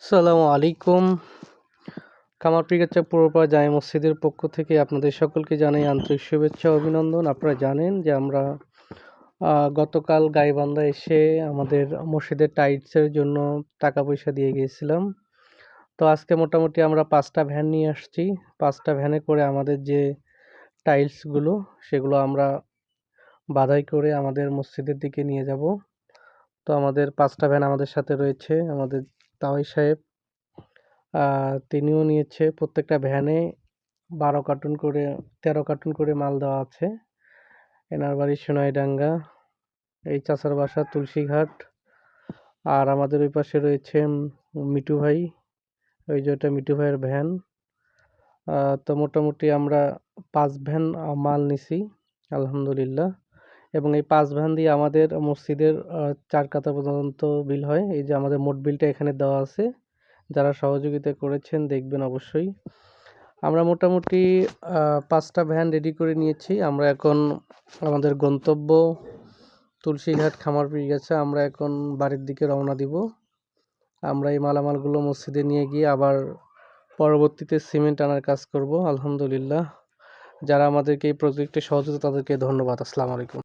আসসালামু আলাইকুম। কামারপিকাচা পূর্বপাড়া জামে মসজিদের পক্ষ থেকে আপনাদের সকলকে জানাই আন্তরিক শুভেচ্ছা ও অভিনন্দন। আপনারা জানেন যে আমরা গতকাল গাইবান্ধা এসে আমাদের মসজিদের টাইলসের জন্য টাকা পয়সা দিয়ে গিয়েছিলাম। তো আজকে মোটামুটি আমরা 5টা ভ্যান নিয়ে আসছি। 5টা ভ্যানে করে আমাদের যে টাইলসগুলো সেগুলো আমরা বাধাই করে আমাদের মসজিদের দিকে নিয়ে যাব। তো আমাদের 5টা ভ্যান আমাদের সাথে রয়েছে আমাদের তাওয়াই সাহেব। তিনিও নিয়েছে। প্রত্যেকটা ভ্যানে 13 কার্টুন করে মাল দেওয়া আছে। এনার বাড়ি সোনাইডাঙ্গা, এই চাচার বাসা তুলসীঘাট। আর আমাদের ওই পাশে রয়েছে মিটু ভাই, ওই যে ওটা মিটু ভাইয়ের ভ্যান। তো মোটামুটি আমরা 5 ভ্যান মাল নিছি আলহামদুলিল্লাহ। এবং এই 5 ভ্যান দিয়ে আমাদের মসজিদের 4 কাঠা পর্যন্ত বিল হয়। এই যে আমাদের মোট বিলটা এখানে দেওয়া আছে। যারা সহযোগিতা করেছেন দেখবেন অবশ্যই। আমরা মোটামুটি 5টা ভ্যান রেডি করে নিয়েছি। আমরা এখন আমাদের গন্তব্য তুলসীঘাট খামারপিকাচা। আমরা এখন বাড়ির দিকে রওনা দিব। আমরা এই মালামালগুলো মসজিদে নিয়ে গিয়ে আবার পরবর্তীতে সিমেন্ট আনার কাজ করব আলহামদুলিল্লাহ। যারা আমাদেরকে এই প্রজেক্টে সহযোগিতা তাদেরকে ধন্যবাদ। আসসালামু আলাইকুম।